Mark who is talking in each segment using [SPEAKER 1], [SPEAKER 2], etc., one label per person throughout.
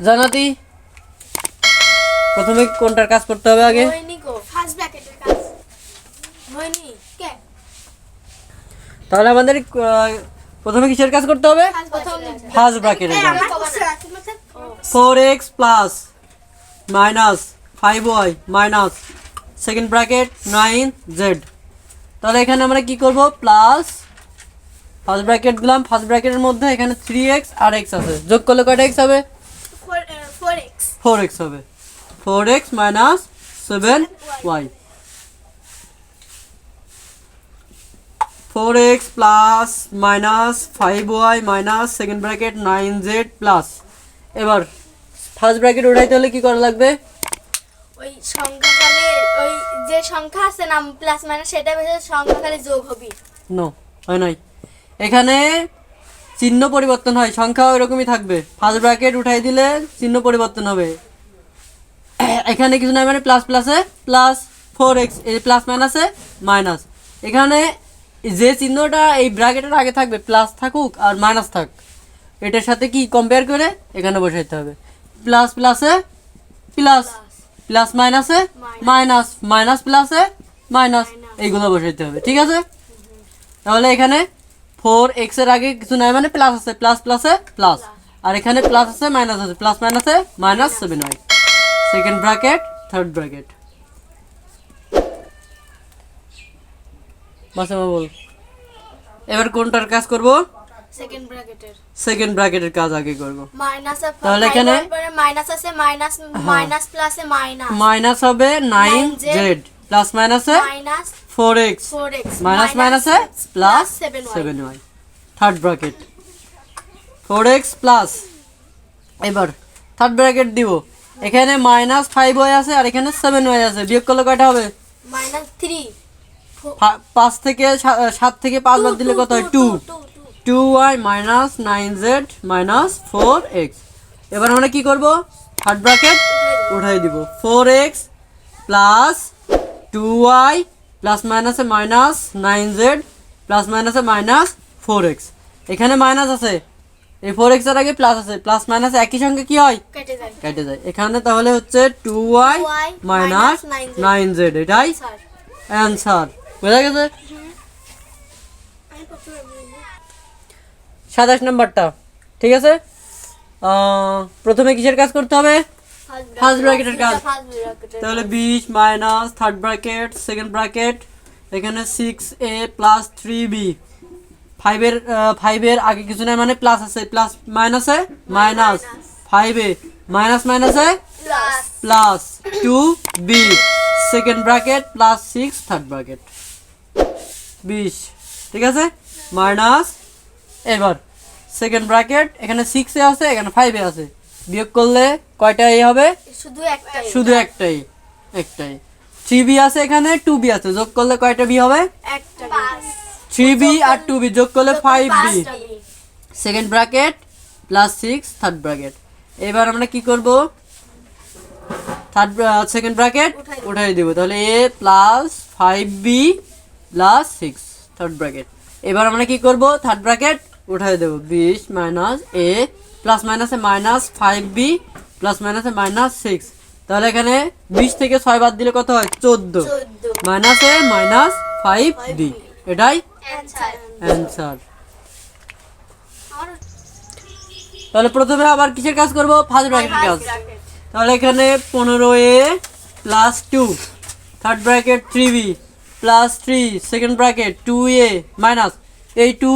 [SPEAKER 1] জানাতি প্রথমে কোনটার কাজ করতে হবে আগে?
[SPEAKER 2] হয়নি গো, ফার্স্ট ব্র্যাকেটের কাজ হয়নি কে?
[SPEAKER 1] তাহলে আমাদের প্রথমে কিসের কাজ করতে হবে? ফার্স্ট ব্র্যাকেটের কাজ। 4x plus minus 5y minus second bracket 9z। তাহলে এখানে আমরা কি করব? প্লাস ফার্স্ট ব্র্যাকেট দিলাম, ফার্স্ট ব্র্যাকেটের মধ্যে এখানে 3x আর x আছে, যোগ করলে কয়টা x হবে? 4x হবে। 4x minus 7y 4x plus minus 5y minus second bracket 9z plus. এবার ফার্স্ট ব্র্যাকেট উঠাইতে হলে কি করা লাগবে?
[SPEAKER 2] ওই সংখ্যাকালে ওই যে সংখ্যা আছে না প্লাস মাইনাস সেটা ভেতরে সংখ্যাকালে যোগ হবে।
[SPEAKER 1] নো, হয় নাই। এখানে চিহ্ন পরিবর্তন হয়, সংখ্যা ওইরকমই থাকবে। ফার্স্ট ব্র্যাকেট উঠাই দিলে চিহ্ন পরিবর্তন হবে। এখানে কিছু নাই, মানে প্লাস প্লাসে প্লাস 4x, এই প্লাস মাইনাসে মাইনাস। এখানে যে চিহ্নটা এই ব্র্যাকেটের আগে থাকবে, প্লাস থাকুক আর মাইনাস থাক, এটার সাথে কি কম্পেয়ার করে এখানে বসাইতে হবে। প্লাস প্লাসে প্লাস, প্লাস মাইনাসে মাইনাস, মাইনাস প্লাসে মাইনাস, এইগুলো বসাইতে হবে। ঠিক আছে? তাহলে এখানে 4x এর আগে কিছু নাই, মানে প্লাস আছে, প্লাস প্লাসে প্লাস, আর এখানে প্লাস আছে মাইনাস আছে, প্লাস মাইনাসে minus 7y second bracket third bracket. মাসেমা বল এবার কোনটার কাজ করব?
[SPEAKER 2] সেকেন্ড ব্র্যাকেটের।
[SPEAKER 1] সেকেন্ড ব্র্যাকেটের কাজ আগে করব।
[SPEAKER 2] মাইনাস
[SPEAKER 1] তাহলে এখানে
[SPEAKER 2] মাইনাস আছে, মাইনাস মাইনাস প্লাসে মাইনাস,
[SPEAKER 1] মাইনাস হবে 9z প্লাস মাইনাসে
[SPEAKER 2] মাইনাস
[SPEAKER 1] 4x
[SPEAKER 2] 4x
[SPEAKER 1] মাইনাস মাইনাসে plus 7y third bracket 4x plus. এবার থার্ড ব্র্যাকেট দিব, এখানে মাইনাস 5y আছে আর এখানে 7y আছে, বিয়োগ করলে কয়টা হবে?
[SPEAKER 2] মাইনাস 3।
[SPEAKER 1] 5 থেকে 7 থেকে 5 বাদ দিলে কত হয়? 2y minus 9z minus 4x। এবার আমরা কি করব? থার্ড ব্র্যাকেট উঠাই দিব। 4x প্লাস 2y প্লাস মাইনাসে মাইনাস 9z প্লাস মাইনাসে মাইনাস 4x। এখানে মাইনাস আছে, এই 4x এর আগে প্লাস আছে, প্লাস মাইনাস একই সঙ্গে কি হয়? কেটে যায়। এখানে তাহলে হচ্ছে 2y মাইনাস 9z, এটাই অ্যান্সার। বুঝা গেছে? 27 নাম্বারটা। ঠিক আছে, প্রথমে কিসের কাজ করতে হবে? ফার্স্ট ব্র্যাকেটের কাজ। তাহলে 20 minus third bracket second bracket, এখানে 6a প্লাস 3b। 5 এর আগে কিছু নাই, মানে প্লাস আছে, প্লাস মাইনাসে মাইনাস 5a মাইনাস মাইনাসে plus 2b second bracket plus 6 third bracket 20। ঠিক আছে, মাইনাস। এবার সেকেন্ড ব্র্যাকেট, এখানে 6a আছে এখানে 5a আছে, বিয়োগ করলে কয়টা এ হবে? শুধু একটাই। 3b আছে এখানে 2b আছে, যোগ করলে কয়টা b হবে? 3b আর 2b যোগ করলে 5b second bracket plus 6 third bracket. এবার আমরা কি করব? সেকেন্ড ব্র্যাকেট উঠাই দিব, তাহলে a plus 5b plus 6 third bracket. এবার আমরা কি করব? থার্ড ব্র্যাকেট উঠাই দেব। 20 মাইনাস a প্লাস মাইনাসে মাইনাস 5b প্লাস মাইনাসে মাইনাস 6। তাহলে এখানে 20 থেকে 6 বাদ দিলে কত হয়? 14 মাইনাসে মাইনাস 5b, এটাই অ্যান্সার। তাহলে প্রথমে আবার কিসের কাজ করব? ফার্স্ট ব্র্যাকেটের কাজ। তাহলে এখানে 15a plus 2 third bracket 3b plus 3 second bracket 2a minus এই 2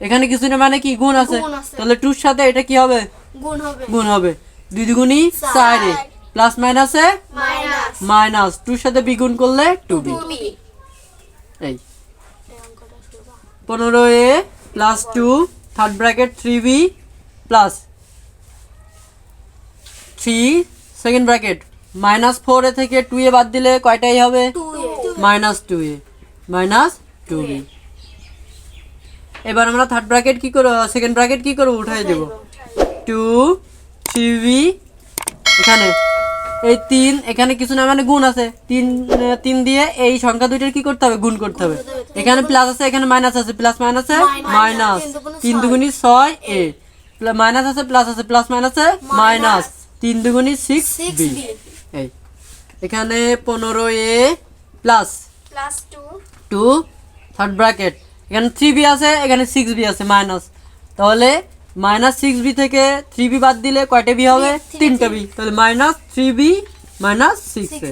[SPEAKER 1] এখানে কিছু না, মানে কি গুণ আছে, তাহলে 2 এর সাথে এটা কি হবে? গুণ হবে। 2 দুগুণী 4a প্লাস মাইনাসে মাইনাস 2 এর সাথে b গুণ করলে 2b। এই 15a plus 2 third bracket 3b plus 3 second bracket minus 4a থেকে 2a বাদ দিলে কয়টাই হবে? Minus 2a minus 2b। এবার আমরা থার্ড ব্র্যাকেট কি করব? সেকেন্ড ব্র্যাকেট কি করব? উঠাই দেব। 2 3b এখানে এই 3 এখানে কিছু না, মানে গুণ আছে, 3 দিয়ে এই সংখ্যা দুইটার কি করতে হবে? গুণ করতে হবে। এখানে প্লাস আছে এখানে মাইনাস আছে, প্লাস মাইনাসে মাইনাস 3 দুগুণী 6a মাইনাস আছে প্লাস আছে, প্লাস মাইনাসে মাইনাস, 3 দুগুণী 6b। এই এখানে 15a plus
[SPEAKER 2] plus
[SPEAKER 1] 2 third bracket, এখানে 3b আছে, এখানে 6b আছে মাইনাস, তাহলে মাইনাস 6b থেকে 3b বাদ দিলে কয়টা বি হবে? 3টা বি, তাহলে মাইনাস 3b মাইনাস 6a।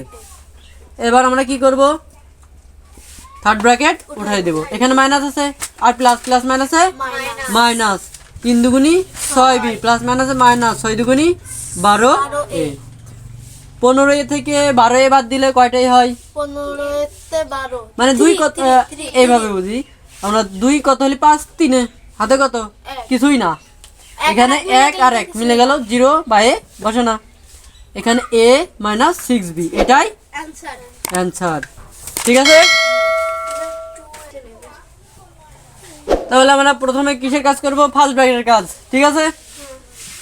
[SPEAKER 1] এবার আমরা কি করব? থার্ড ব্র্যাকেট উঠাই দেব, এখানে মাইনাস আছে আর প্লাস, প্লাস মাইনাসে মাইনাস, 3 দুগুণী 6b প্লাস মাইনাসে মাইনাস, 6 দুগুণী 12a। 15a থেকে 12a বাদ দিলে কয়টাই হয়?
[SPEAKER 2] 15 তে 12
[SPEAKER 1] মানে 2 কত, এইভাবে বুঝি আমরা, 2 কত হলে 5, 3 হাতে কত? কিছুই না, এখানে 1 আর 1 মিলে গেল, 0 বা a বসে না, এখানে a মাইনাস 6b, এটাই
[SPEAKER 2] অ্যানসার।
[SPEAKER 1] অ্যান্সার। ঠিক আছে, তাহলে আমরা প্রথমে কিসের কাজ করব? ফার্স্ট ব্র্যাকেটের কাজ। ঠিক আছে,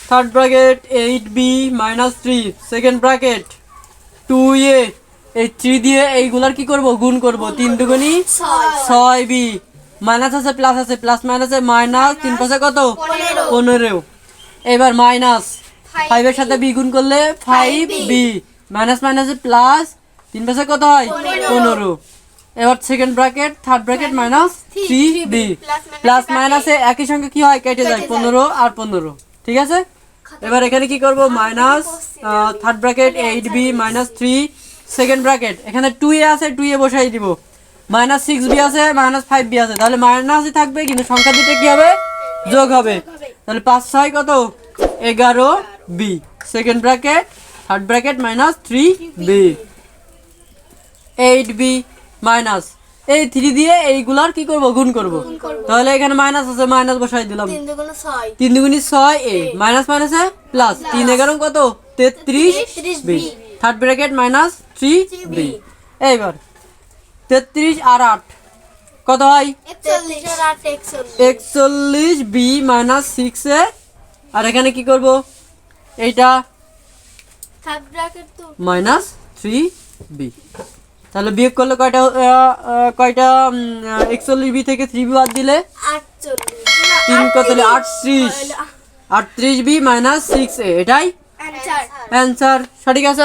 [SPEAKER 1] third bracket 8b minus 3, second bracket 2a, এই 3 দিয়ে এইগুলার কি করব? গুণ করব, 3 দুগুণী 6b, মাইনাস আছে প্লাস আছে, প্লাস মাইনাসে মাইনাস, 3 পাশে কত? 15। এবার মাইনাস 5 এর সাথে b গুণ করলে 5b, মাইনাস মাইনাসে প্লাস, 3 পাশে কত হয়? 15। এবার second bracket third bracket minus 3b, plus মাইনাসে একই সঙ্গে কি হয়? কেটে যায়, 15 আর 15। ঠিক আছে, এবার এখানে কি করব? Minus third bracket 8b minus 3, second bracket এখানে 2a আছে, 2a বসাই দিব, মাইনাস 6b আছে, মাইনাস 5b আছে, তাহলে মাইনাসই থাকবে, কিন্তু সংখ্যা দুটো কি হবে? যোগ হবে, তাহলে 5 6 কত? 11b, second bracket third bracket minus 3b, 8b minus এই 3 দিয়ে এইগুলার কি করব? গুণ করব, তাহলে এখানে মাইনাস আছে, মাইনাস বসাই দিলাম, 3 দুগুণী 6a, মাইনাস মাইনাসে প্লাস, 3 11 কত? 33b, third bracket minus 3b। এইবার 33 আর 8 কত হয়? 41b মাইনাস 6a, আর এখানে কি করব? এইটা
[SPEAKER 2] থার্ড ব্র্যাকেট তো
[SPEAKER 1] মাইনাস 3b, তাহলে বিয়োগ করলে কয়টা? 41b থেকে 3b বাদ দিলে
[SPEAKER 2] 48,
[SPEAKER 1] 3 কত হলে 38, 38b মাইনাস 6a, এটাই
[SPEAKER 2] অ্যানসার।
[SPEAKER 1] অ্যান্সার। সঠিক আছে।